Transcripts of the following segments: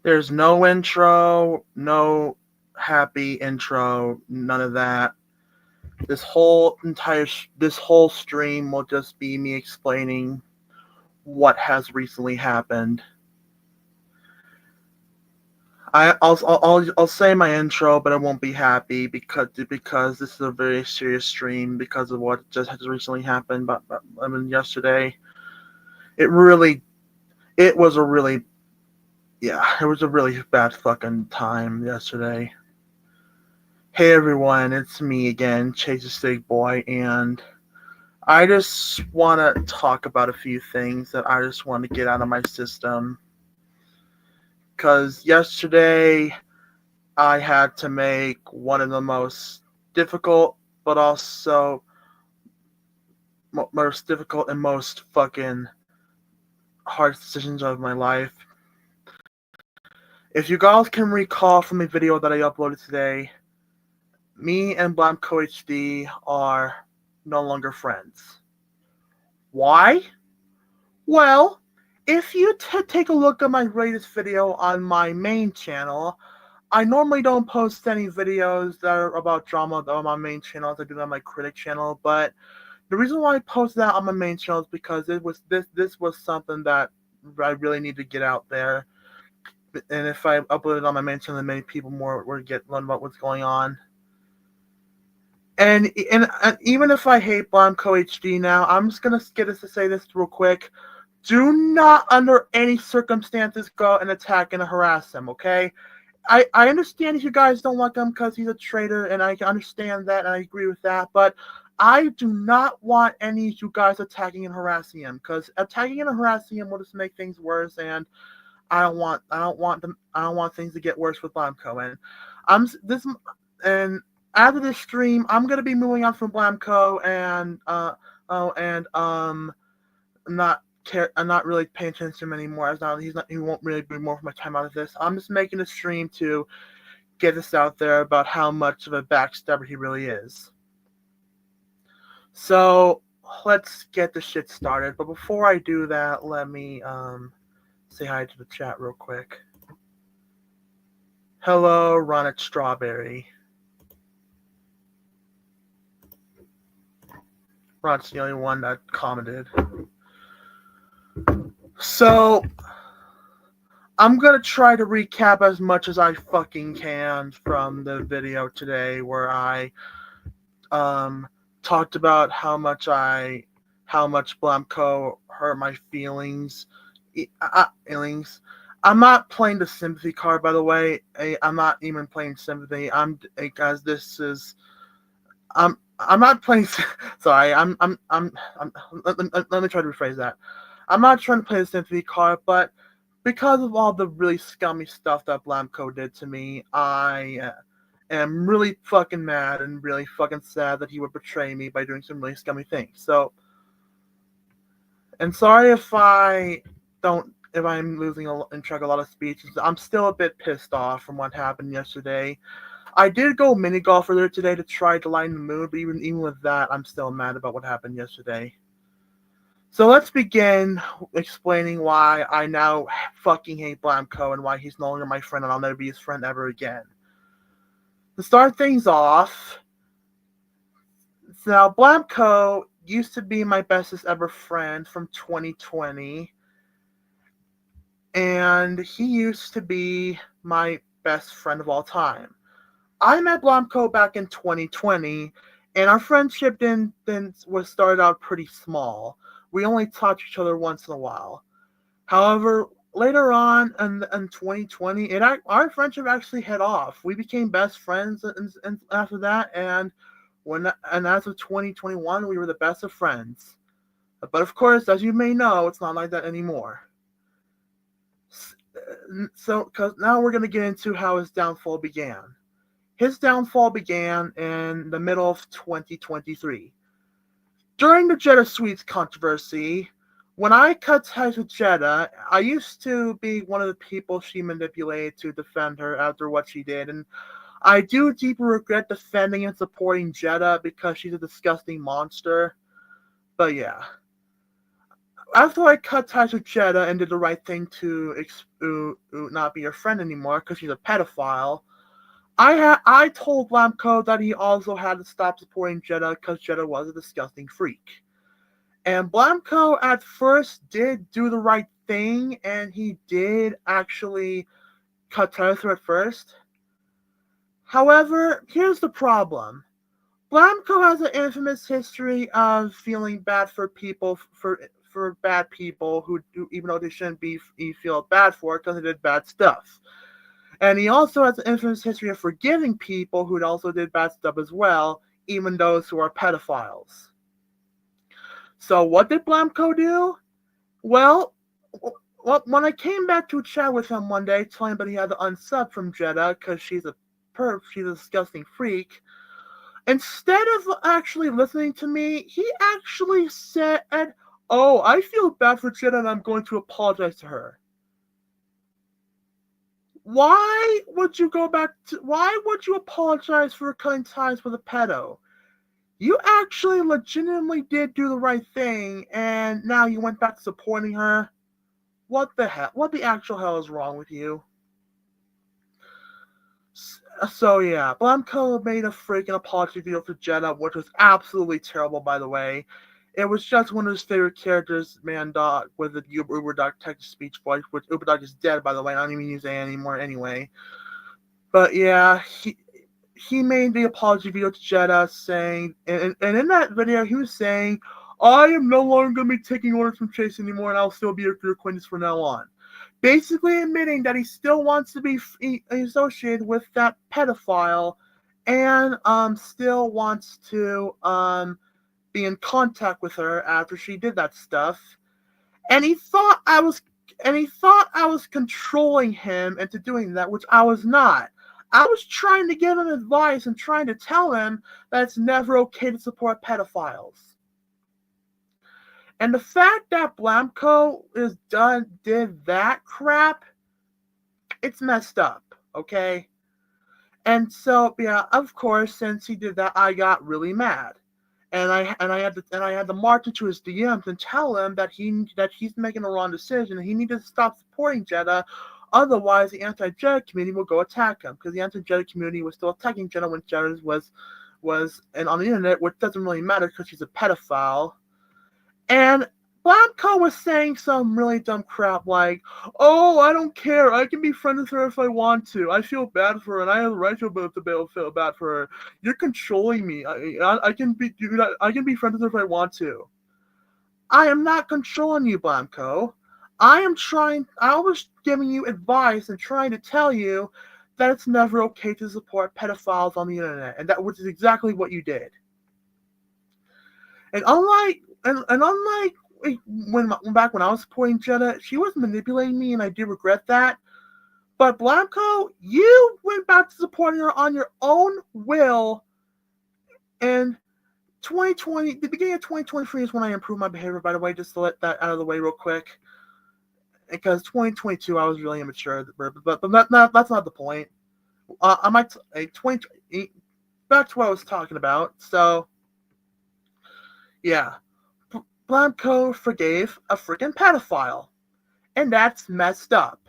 There's no intro, no happy intro, none of that. This whole stream will just be me explaining what has recently happened. I'll say my intro, but I won't be happy because this is a very serious stream because of what just has recently happened. But I mean, yesterday, it really it was a really it was a really bad fucking time yesterday. Hey everyone, it's me again, Chase the Steak Boy, and I just want to talk about a few things that I just want to get out of my system. Because yesterday I had to make one of the most difficult, but also most difficult and most fucking hard decisions of my life. If you guys can recall from the video that I uploaded today, me and Blamco HD are no longer friends. Why? Well, if you take a look at my latest video on my main channel, I normally don't post any videos that are about drama on my main channel. I do that on my critic channel, but the reason why I posted that on my main channel is because this was something that I really need to get out there. And if I upload it on my main channel, then many people more would learn about what's going on. And even if I hate Blamco HD now, I'm just gonna get us to say this real quick. Do not, under any circumstances, go and attack and harass him, okay? I understand if you guys don't like him because he's a traitor, and I understand that, and I agree with that, but I do not want any of you guys attacking and harassing him, because attacking and harassing him will just make things worse, and I don't want things to get worse with Blamco. And I'm this and after this stream, I'm gonna be moving on from Blamco, and I'm not really paying attention to him anymore. As now he won't really be more of my time out of this. I'm just making a stream to get this out there about how much of a backstabber he really is. So let's get the shit started. But before I do that, let me say hi to the chat real quick. Hello, Ronit Strawberry. Ronit's the only one that commented. So I'm gonna try to recap as much as I fucking can from the video today, where I talked about how much Blamco hurt my feelings. I'm not playing the sympathy card, by the way. I'm not even playing sympathy. Because this is I'm not playing. Sorry, let me try to rephrase that. I'm not trying to play the sympathy card, but because of all the really scummy stuff that Blamco did to me, I am really fucking mad and really fucking sad that he would betray me by doing some really scummy things. So, and sorry if I'm losing in track a lot of speeches. I'm still a bit pissed off from what happened yesterday. I did go mini golf earlier today to try to lighten the mood, but even with that, I'm still mad about what happened yesterday. So let's begin explaining why I now fucking hate Blamco and why he's no longer my friend and I'll never be his friend ever again. To start things off, now Blamco used to be my bestest ever friend from 2020, and he used to be my best friend of all time. I met Blamco back in 2020, and our friendship then was started out pretty small. We only talked to each other once in a while. However, later on in 2020, our friendship actually hit off. We became best friends after that, and as of 2021, we were the best of friends. But of course, as you may know, it's not like that anymore. So, because now we're going to get into how his downfall began. His downfall began in the middle of 2023. During the Jetta Suites controversy, when I cut ties with Jetta, I used to be one of the people she manipulated to defend her after what she did, and I do deeply regret defending and supporting Jetta because she's a disgusting monster. But yeah. after I cut ties with Jeddah and did the right thing to not be your friend anymore because she's a pedophile, I told Blamco that he also had to stop supporting Jeddah because Jeddah was a disgusting freak. And Blamco at first did do the right thing, and he did actually cut ties with her at first. However, here's the problem. Blamco has an infamous history of feeling bad for people for bad people who do, even though they shouldn't be, he feel bad for it because they did bad stuff. And he also has an infamous history of forgiving people who also did bad stuff as well, even those who are pedophiles. So what did Blamco do? Well, when I came back to chat with him one day, telling him that he had to unsub from Jeddah because she's a disgusting freak, instead of actually listening to me, he actually said, "Oh, I feel bad for Jeddah and I'm going to apologize to her." Why would you apologize for cutting ties with a pedo? You actually legitimately did do the right thing, and now you went back to supporting her? What the hell? What the actual hell is wrong with you? So yeah, Blamco made a freaking apology video for Jeddah, which was absolutely terrible, by the way. It was just one of his favorite characters, Man Dog, with the Uber Dog text-to-speech voice, which Uber Dog is dead, by the way. I don't even use it anymore anyway. But yeah, he made the apology video to Jeddah saying, and in that video, he was saying, "I am no longer going to be taking orders from Chase anymore, and I'll still be your acquaintance from now on." Basically admitting that he still wants to be associated with that pedophile and still wants to be in contact with her after she did that stuff. And he thought I was controlling him into doing that, which I was not. I was trying to give him advice and trying to tell him that it's never okay to support pedophiles. And the fact that Blamco did that crap, it's messed up, okay? And so, yeah, of course, since he did that, I got really mad. And I had to march into his DMs and tell him that he's making a wrong decision and he needed to stop supporting Jeddah. Otherwise, the anti-Jeddah community will go attack him, because the anti-Jeddah community was still attacking Jeddah when Jeddah was and on the internet, which doesn't really matter because she's a pedophile. And Blamco was saying some really dumb crap like, "Oh, I don't care. I can be friends with her if I want to. I feel bad for her, and I have the right to feel bad for her. You're controlling me. I can be friends with her if I want to." I am not controlling you, Blamco. I was giving you advice and trying to tell you that it's never okay to support pedophiles on the internet, and that which is exactly what you did. And unlike back when I was supporting Jeddah, she was manipulating me, and I do regret that. But Blamco, you went back to supporting her on your own will. And 2020, the beginning of 2023 is when I improved my behavior, by the way, just to let that out of the way real quick. Because 2022, I was really immature, but that's not the point. I might back to what I was talking about. So, yeah. Blamco forgave a freaking pedophile. And that's messed up.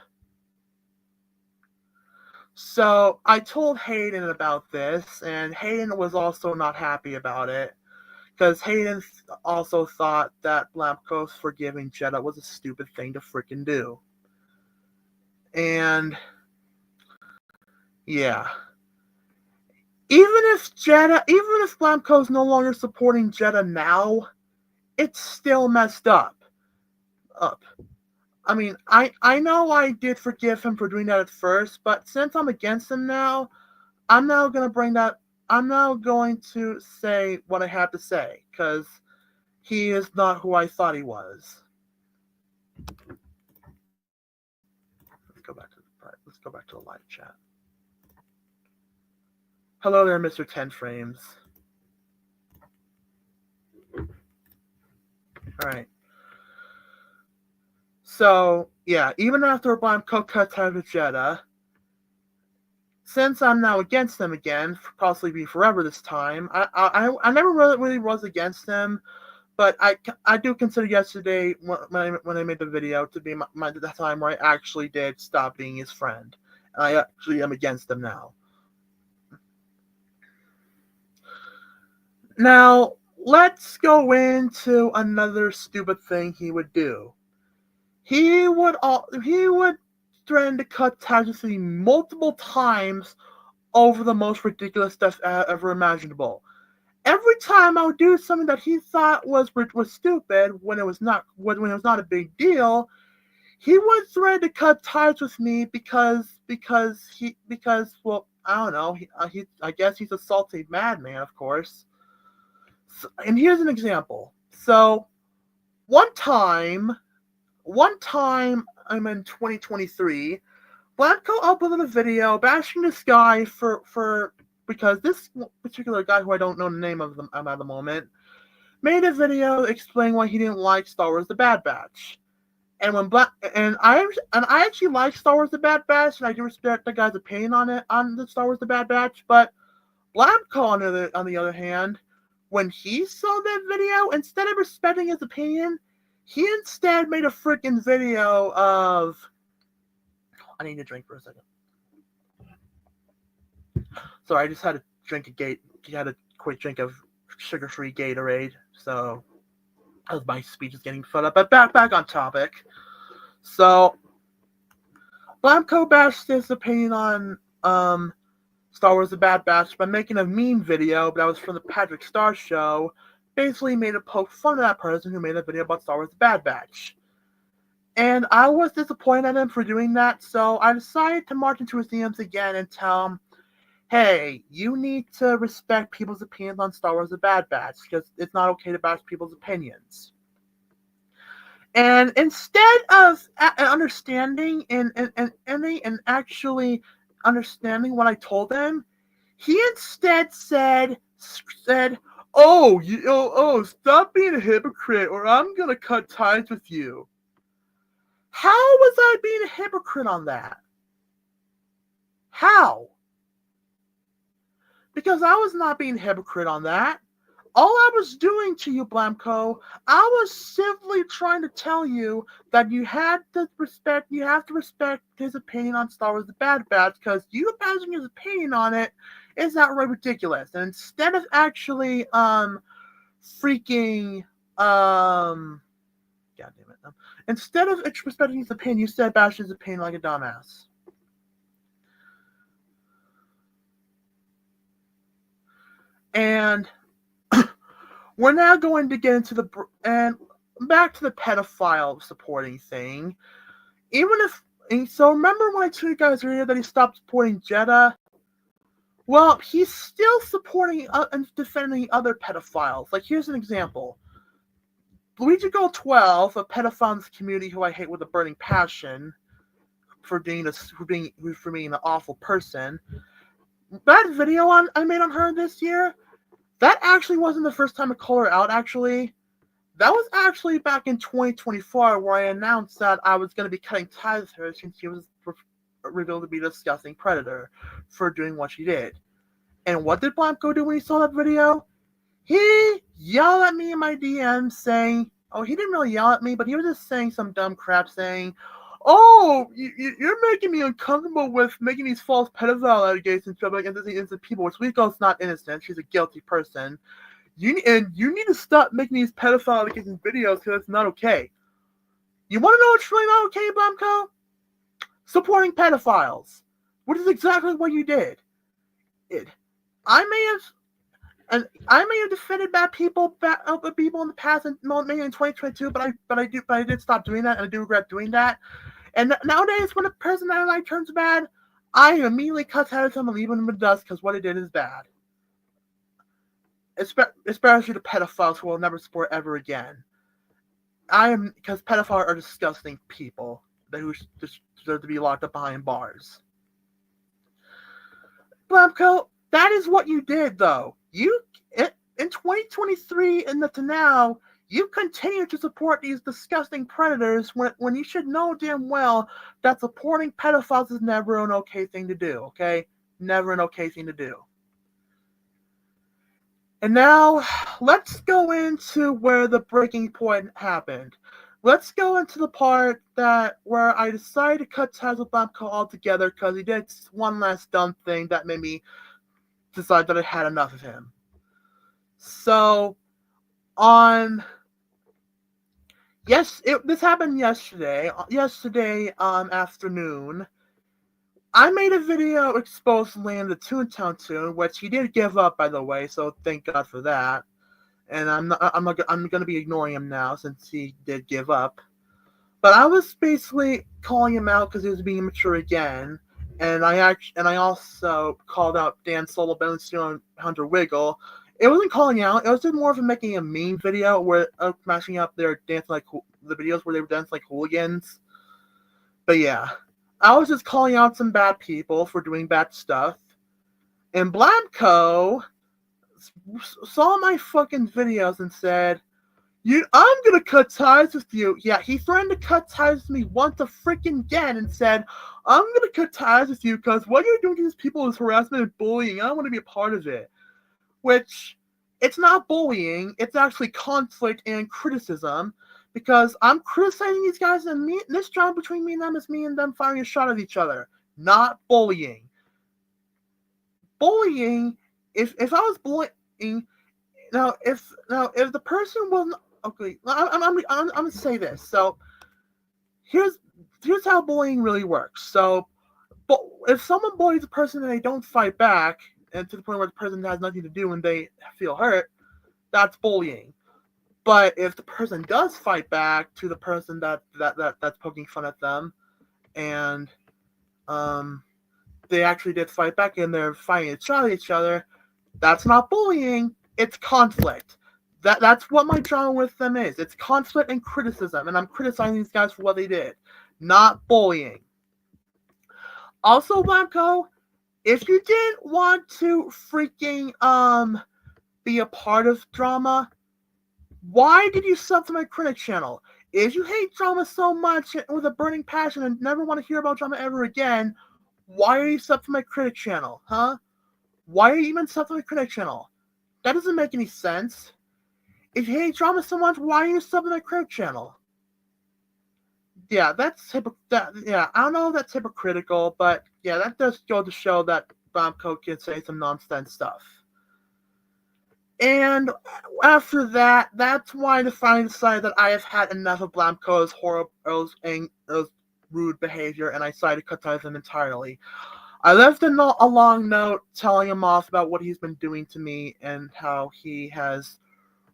So I told Hayden about this, and Hayden was also not happy about it, because Hayden also thought that Blamco's forgiving Jeddah was a stupid thing to freaking do. And yeah. Even if Blamco's no longer supporting Jeddah now, it's still messed up. I mean, I know I did forgive him for doing that at first, but since I'm against him now, I'm now going to say what I have to say, because he is not who I thought he was. Let's go back to the live chat. Hello there, Mr. 10 Frames. Alright. So, yeah, even after Blamco cut ties with Jeddah, since I'm now against him again, possibly be forever this time, I never really was against him, But I do consider yesterday when I made the video to be the time where I actually did stop being his friend. And I actually am against him now. Now, let's go into another stupid thing he would do. He would threaten to cut ties with me multiple times over the most ridiculous stuff ever imaginable. Every time I would do something that he thought was stupid when it was not a big deal, he would threaten to cut ties with me because well, I don't know, I guess he's a salty madman, of course. So, and here's an example. So one time I'm in 2023, Blanco uploaded a video bashing this guy because this particular guy, who I don't know the name of at the moment, made a video explaining why he didn't like Star Wars: The Bad Batch. And I actually like Star Wars: The Bad Batch, and I do respect the guy's opinion on the Star Wars: The Bad Batch. But Blanco, on the other hand, when he saw that video, instead of respecting his opinion, he instead made a freaking video of. I need to drink for a second. Sorry, I just had a quick drink of sugar-free Gatorade, so as my speech is getting filled up. But back on topic. So, Blamco bashed his opinion on Star Wars: The Bad Batch by making a meme video, but that was from the Patrick Star Show. Basically made a poke fun of that person who made a video about Star Wars: The Bad Batch. And I was disappointed at him for doing that, so I decided to march into his DMs again and tell him, hey, you need to respect people's opinions on Star Wars: The Bad Batch, because it's not okay to bash people's opinions. And instead of understanding and actually understanding what I told him, he instead said, oh, stop being a hypocrite or I'm going to cut ties with you. How was I being a hypocrite on that? How? Because I was not being a hypocrite on that. All I was doing to you, Blamco, I was simply trying to tell you that you have to respect his opinion on Star Wars: The Bad Batch, because you bashing his opinion on it is outright ridiculous. And instead of actually instead of respecting his opinion, you said bash his opinion like a dumbass. And we're now going to get into back to the pedophile supporting thing. So remember when I told you guys earlier that he stopped supporting Jedha? Well, he's still supporting and defending other pedophiles. Like, here's an example. Luigi Gold 12, a pedophile in this community who I hate with a burning passion for being an awful person. That video I made on her this year, that actually wasn't the first time I called her out, actually. That was actually back in 2024 where I announced that I was going to be cutting ties with her since she was revealed to be a disgusting predator for doing what she did. And what did Blamco do when he saw that video? He yelled at me in my DMs saying, he didn't really yell at me, but he was just saying some dumb crap saying, you're making me uncomfortable with making these false pedophile allegations against innocent people, which Rico's not innocent. She's a guilty person. You need to stop making these pedophile allegations videos because it's not okay. You want to know what's really not okay, Blamco? Supporting pedophiles, which is exactly what you did. I may have defended bad people in the past, and maybe in 2022, but I did stop doing that, and I do regret doing that. And nowadays, when a person that I like turns bad, I immediately cut ties with him and leave him in the dust because what he did is bad. Especially the pedophiles who will never support ever again. Because pedophiles are disgusting people who deserve to be locked up behind bars. Blamco, that is what you did, though. You, in 2023 and up to now, you continue to support these disgusting predators when you should know damn well that supporting pedophiles is never an okay thing to do, okay? Never an okay thing to do. And now, let's go into where the breaking point happened. Let's go into the part where I decided to cut ties with Blamco altogether because he did one last dumb thing that made me decide that I had enough of him. So, this happened yesterday. Yesterday afternoon, I made a video exposing the Toontown tune, which he did give up, by the way. So thank God for that. And I'm gonna be ignoring him now since he did give up. But I was basically calling him out because he was being immature again, and I also called out Dan Solo, Ben Steel, and Hunter Wiggle. It wasn't calling out; it was just more of making a meme video where mashing up their dance like the videos where they were dancing like hooligans. But yeah, I was just calling out some bad people for doing bad stuff, and Blamco saw my fucking videos and said, I'm gonna cut ties with you. Yeah, he threatened to cut ties with me once again and said, I'm gonna cut ties with you because what you're doing to these people is harassment and bullying. I don't want to be a part of it. Which, it's not bullying, it's actually conflict and criticism because I'm criticizing these guys and this drama between me and them is me and them firing a shot at each other. Not bullying. Bullying, if I was bullying, now if the person wasn't okay, I'm gonna say this. So here's how bullying really works. So, but if someone bullies a person and they don't fight back, and to the point where the person has nothing to do and they feel hurt, that's bullying. But if the person does fight back to the person that's poking fun at them, and they actually did fight back and they're fighting each other, that's not bullying. It's conflict. That's what my drama with them is. It's conflict and criticism, and I'm criticizing these guys for what they did, not bullying. Also, Blamco, if you didn't want to freaking be a part of drama, why did you sub to my critic channel? If you hate drama so much with a burning passion and never want to hear about drama ever again, why are you sub to my critic channel, huh? Why are you even sub to my critic channel? That doesn't make any sense. If you hate drama so much, why are you subbing my critic channel? Yeah, I don't know if that's hypocritical, but yeah, that does go to show that Blamco can say some nonsense stuff. And after that, that's why I finally decided that I have had enough of Blamco's horrible, rude behavior, and I decided to cut ties with him entirely. I left a long note telling him off about what he's been doing to me and how he has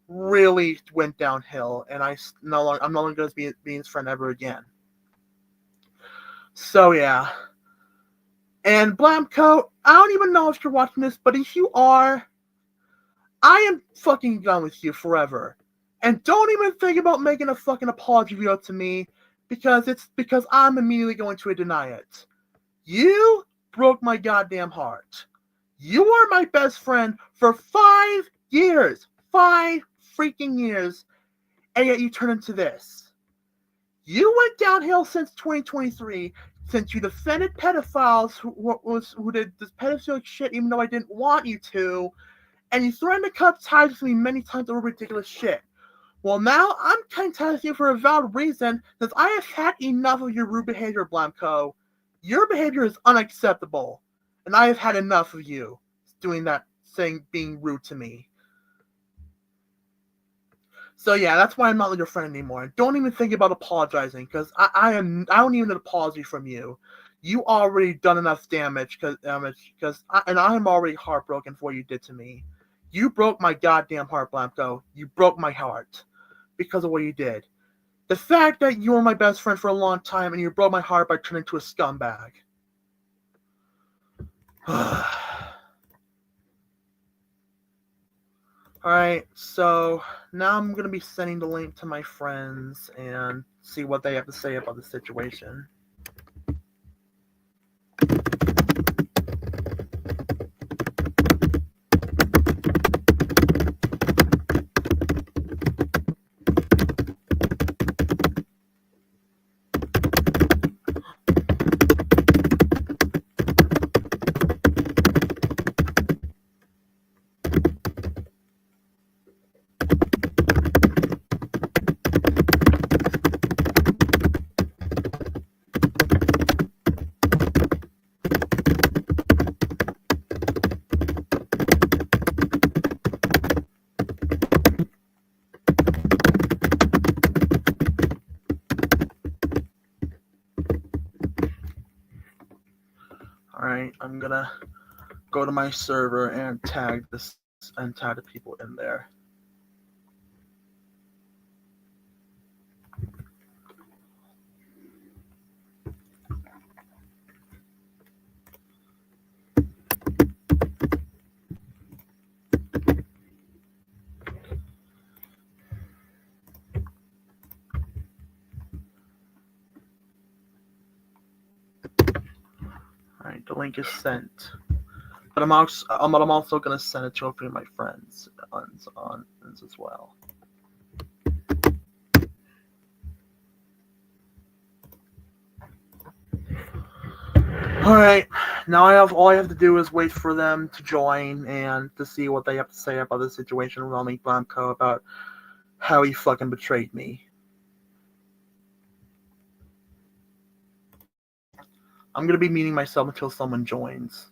really went downhill, and I'm no longer going to be his friend ever again. So yeah. And Blamco, I don't even know if you're watching this, but if you are, I am fucking done with you forever. And don't even think about making a fucking apology video to me because I'm immediately going to deny it. You broke my goddamn heart. You are my best friend for 5 years. 5 freaking years. And yet you turn into this. You went downhill since 2023 since you defended pedophiles who did this pedophilic shit even though I didn't want you to. And you threatened to cut ties with me many times over ridiculous shit. Well, now I'm cutting ties with you for a valid reason, since I have had enough of your rude behavior, Blamco. Your behavior is unacceptable, and I have had enough of you doing that, being rude to me. So yeah, that's why I'm not your friend anymore. Don't even think about apologizing, because I don't even need an apology from you. You already done enough damage, and I'm already heartbroken for what you did to me. You broke my goddamn heart, Blamco. You broke my heart because of what you did. The fact that you were my best friend for a long time and you broke my heart by turning into a scumbag. Alright, so now I'm going to be sending the link to my friends and see what they have to say about the situation. I'm gonna go to my server and tag the people in there. Alright, the link is sent. But I'm also gonna send it to a few of my friends on as well. Alright, now all I have to do is wait for them to join and to see what they have to say about the situation involving Blamco, about how he fucking betrayed me. I'm gonna be muting myself until someone joins.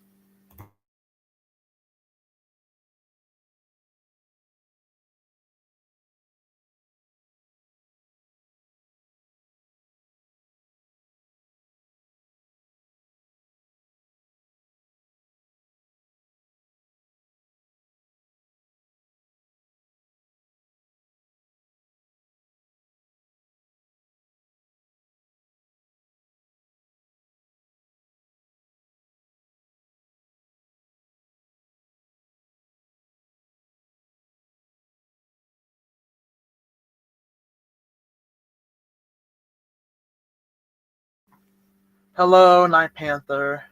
Hello, Night Panther.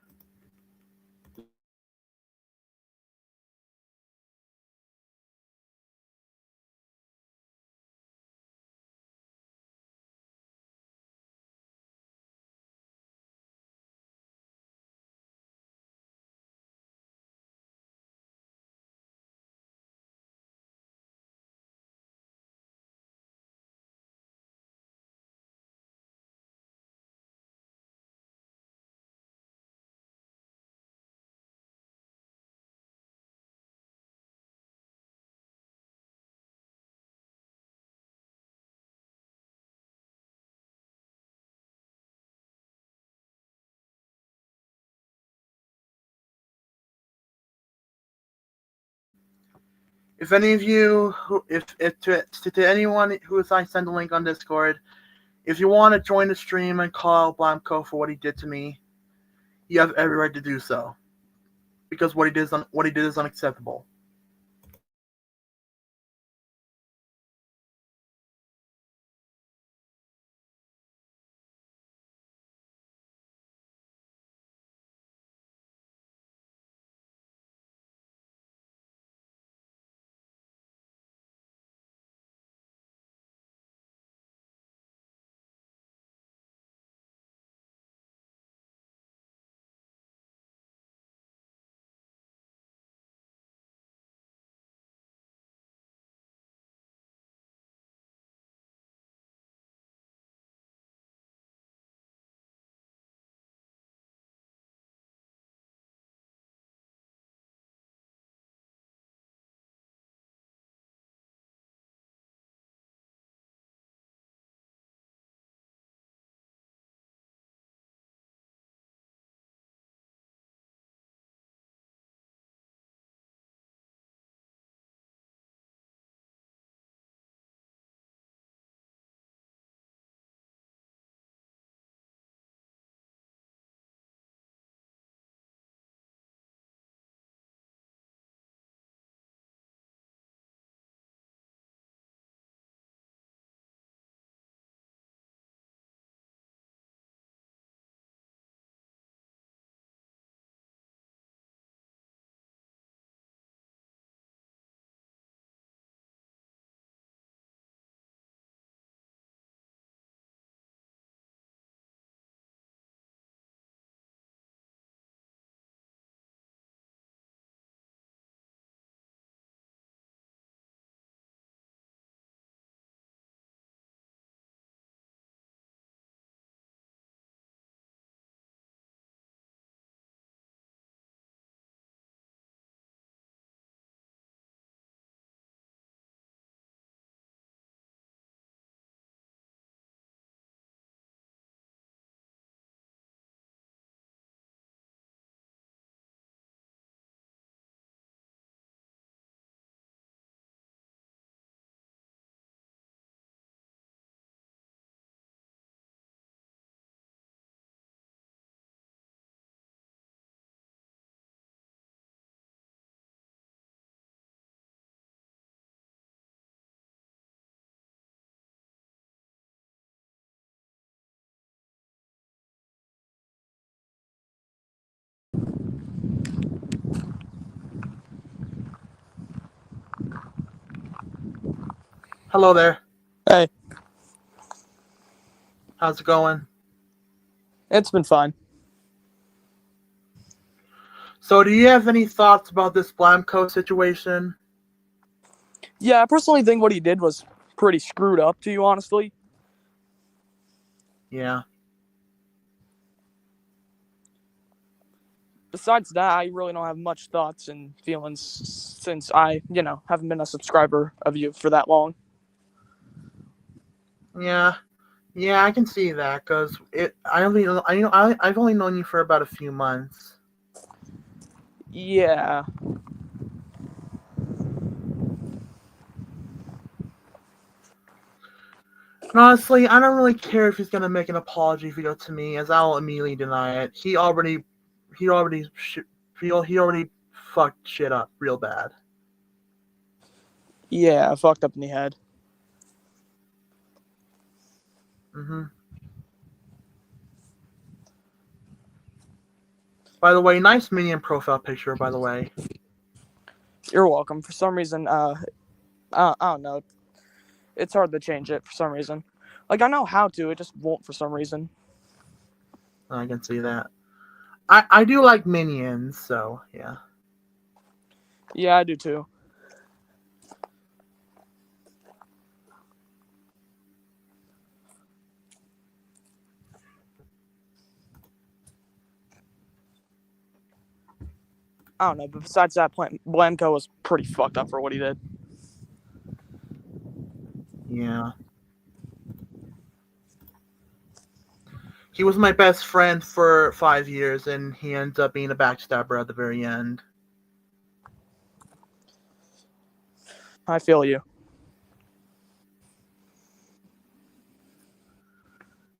If any of you, if to anyone who is I send a link on Discord, if you want to join the stream and call out Blamco for what he did to me, you have every right to do so, because what he did is unacceptable. Hello there. Hey, How's it going? it's been fine. So, do you have any thoughts about this Blamco situation? Yeah, I personally think what he did was pretty screwed up, to you honestly. Yeah. Besides that, I really don't have much thoughts and feelings since I, haven't been a subscriber of you for that long. Yeah. Yeah, I can see that because I've only known you for about a few months. Yeah. And honestly, I don't really care if he's gonna make an apology video to me, as I'll immediately deny it. He already fucked shit up real bad. Yeah, I fucked up in the head. Mhm. By the way, nice minion profile picture. By the way. You're welcome. For some reason, I don't know. It's hard to change it for some reason. Like, I know how to, it just won't for some reason. I can see that. I do like minions, so yeah. Yeah, I do too. I don't know, but besides that, Blamco was pretty fucked up for what he did. Yeah. He was my best friend for 5 years, and he ends up being a backstabber at the very end. I feel you.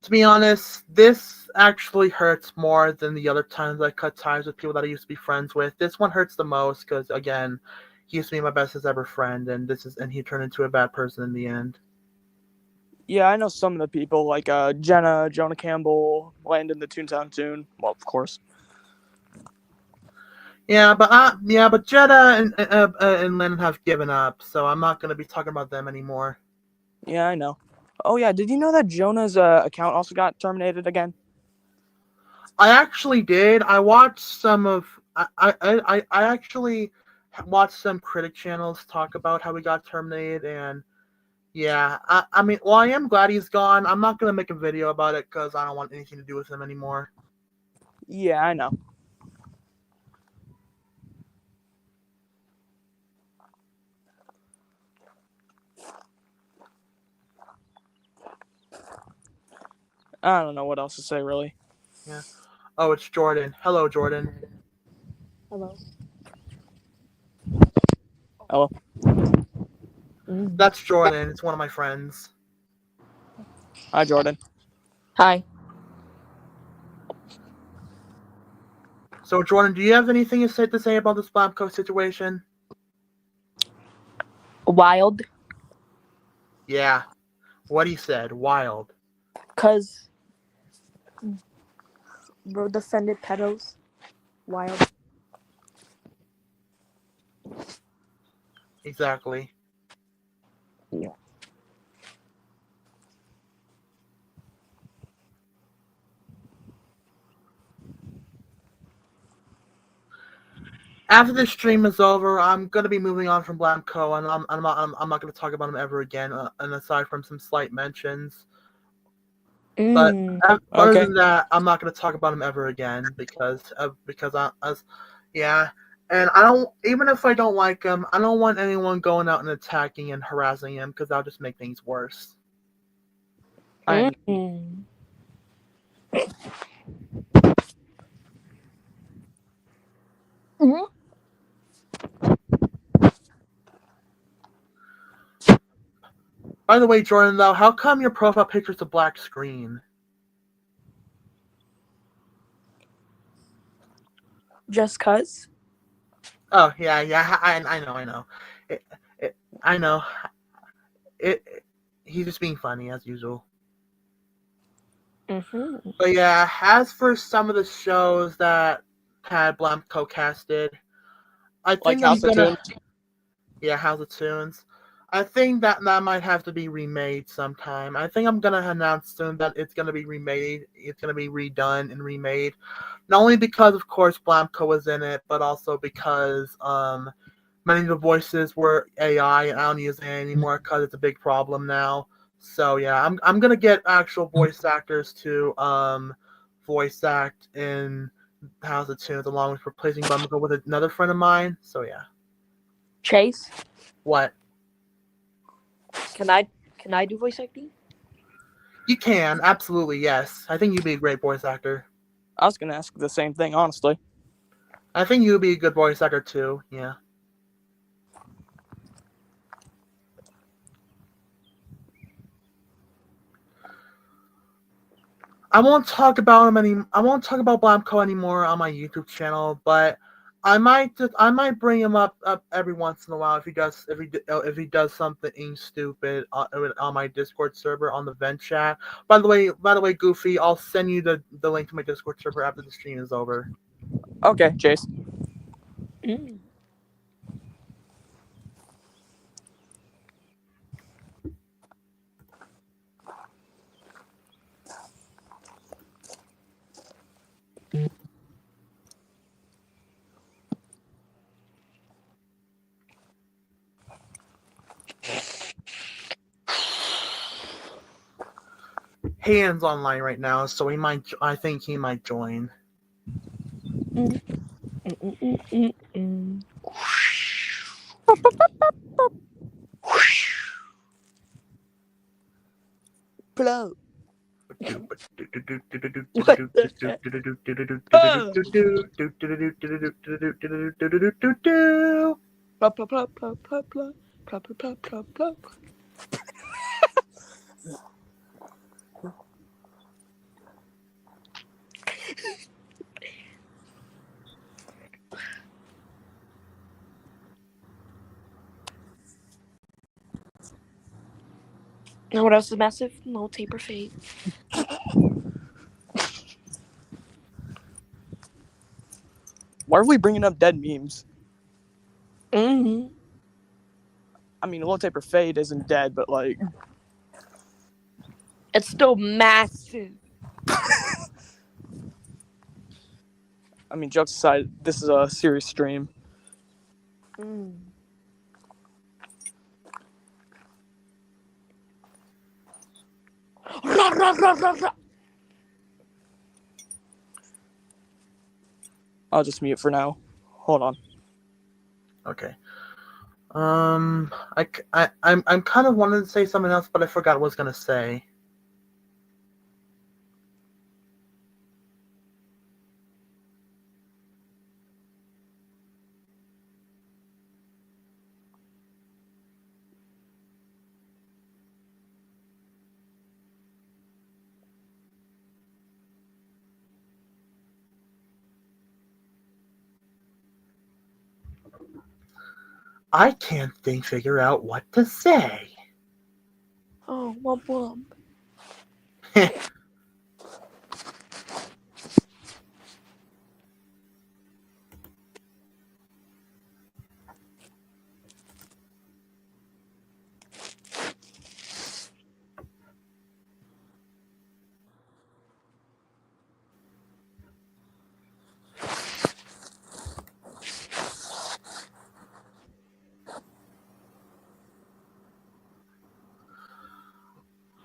To be honest, this actually hurts more than the other times I cut ties with people that I used to be friends with. This one hurts the most because, again, he used to be my bestest ever friend, and he turned into a bad person in the end. Yeah, I know some of the people, like Jenna, Jonah Campbell, Landon the Toontown Toon. Well, of course. Yeah, but Jeddah and Lennon have given up, so I'm not gonna be talking about them anymore. Yeah, I know. Oh yeah, did you know that Jonah's account also got terminated again? I actually did. I watched some of. I actually watched some critic channels talk about how he got terminated, and yeah, I mean, well, I am glad he's gone. I'm not gonna make a video about it because I don't want anything to do with him anymore. Yeah, I know. I don't know what else to say, really. Yeah. Oh, it's Jordan. Hello, Jordan. Hello. Hello. That's Jordan. It's one of my friends. Hi, Jordan. Hi. So, Jordan, do you have anything to say about this Blamco situation? Wild. Yeah. What he said. Wild. Cause bro defended pedos. Wild. Exactly. Yeah. After this stream is over, I'm gonna be moving on from Blamco, and I'm not gonna talk about him ever again. And aside from some slight mentions, but other Okay. than that, I'm not gonna talk about him ever again because yeah. And I don't, even if I don't like him, I don't want anyone going out and attacking and harassing him because that'll just make things worse. By the way, Jordan, though, how come your profile picture's a black screen? Just cause. Oh yeah, I know. I know. He's just being funny as usual. Mm-hmm. But yeah, as for some of the shows that had Blamco casted, I think Like House of Tunes? Yeah, House of Tunes. I think that might have to be remade sometime. I think I'm gonna announce soon that it's gonna be remade. It's gonna be redone and remade. Not only because, of course, Blamco was in it, but also because many of the voices were AI, and I don't use it anymore because it's a big problem now. So yeah, I'm gonna get actual voice actors to voice act in House of Tunes, along with replacing Bumble with another friend of mine. So yeah, Chase, what can I do voice acting? you can absolutely yes. I think you'd be a great voice actor. I was gonna ask the same thing, honestly. I think you'd be a good voice actor too. Yeah. I won't talk about him any. I won't talk about Blamco anymore on my YouTube channel, but I might bring him up every once in a while if he does something stupid on my Discord server on the vent chat. By the way, Goofy, I'll send you the link to my Discord server after the stream is over. Okay, Chase. Mm. Hayden's online right now, so he might. I think he might join. Mm. Mm, mm, mm, mm. Blow. What the heck? Blah, blah, blah, blah, blah, blah. Blah, blah, blah, blah, blah. Now what else is massive? No taper fade. Why are we bringing up dead memes? Mm-hmm. I mean, Low Taper Fade isn't dead, but like, It's still massive. I mean, jokes aside, this is a serious stream. Mm. Rah, rah, rah, rah, rah. I'll just mute for now. Hold on. Okay. I'm kind of wanted to say something else, but I forgot what I was gonna say. I can't figure out what to say. Oh, womp womp.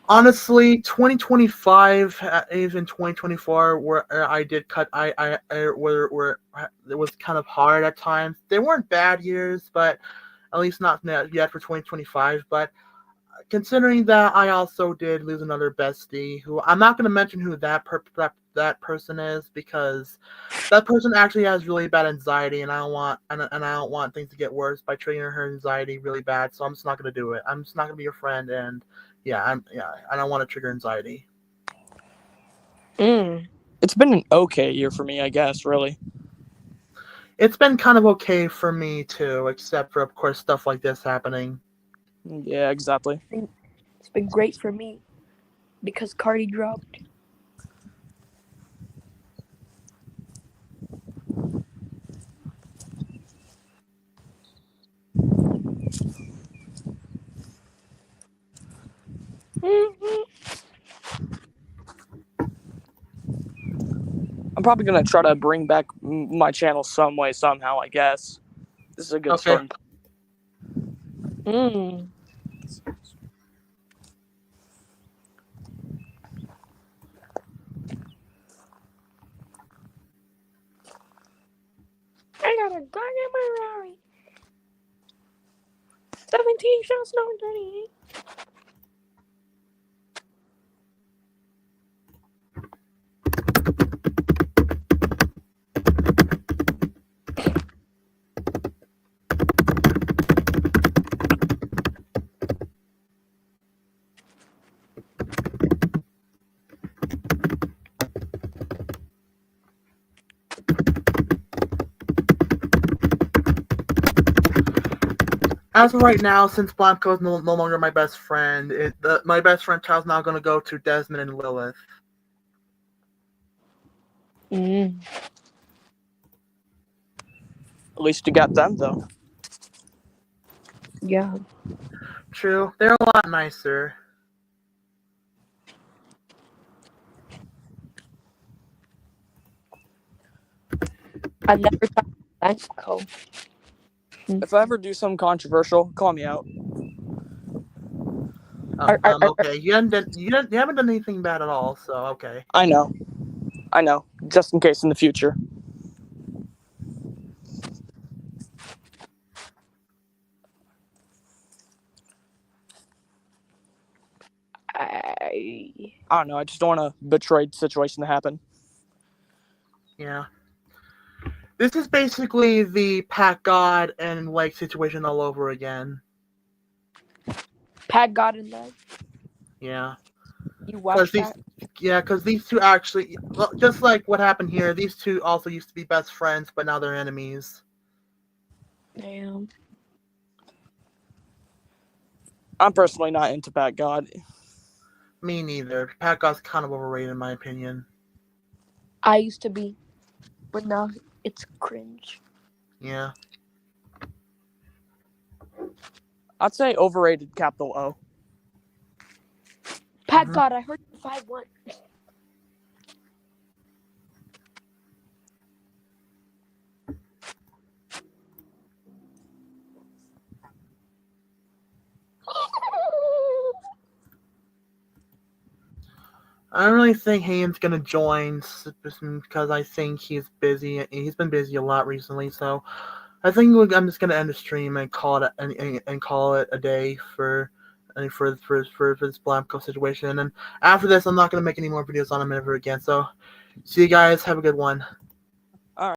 Honestly, 2025, even 2024, where I did cut, where it was kind of hard at times. They weren't bad years, but at least not yet for 2025. But considering that, I also did lose another bestie, who I'm not going to mention who that person is, because that person actually has really bad anxiety, and I don't want things to get worse by triggering her anxiety really bad. So I'm just not going to do it. I'm just not going to be your friend, and I don't want to trigger anxiety. Mm. It's been an okay year for me, I guess, really. It's been kind of okay for me too, except for, of course, stuff like this happening. Yeah, exactly. It's been great for me because Cardi dropped. Mhm. I'm probably gonna try to bring back my channel some way, somehow. I guess this is a good Okay. starting. Mm. I got a gun in my Rari. 17 shots, no 38. As of right now, since Blanco is no longer my best friend, my best friend child's now going to go to Desmond and Lilith. Mm. At least you got them though. Yeah. True, they're a lot nicer. I never thought Blanco. If I ever do something controversial, call me out. Okay, you haven't done anything bad at all, so okay. I know. Just in case in the future. I don't know. I just don't want a betrayed situation to happen. Yeah. This is basically the Pat God and Lake situation all over again. Pat God in love. Yeah. You watched that? Because these two actually, just like what happened here, these two also used to be best friends, but now they're enemies. Damn. I'm personally not into Pat God. Me neither. Pat God's kind of overrated in my opinion. I used to be, but now it's cringe. Yeah. I'd say overrated, capital O. Pat God, I heard you 5'1". I don't really think Hayden's gonna join because I think he's busy. He's been busy a lot recently, so I think I'm just gonna end the stream and call it and call it a day for this Blamco situation. And after this, I'm not gonna make any more videos on him ever again. So, see you guys. Have a good one.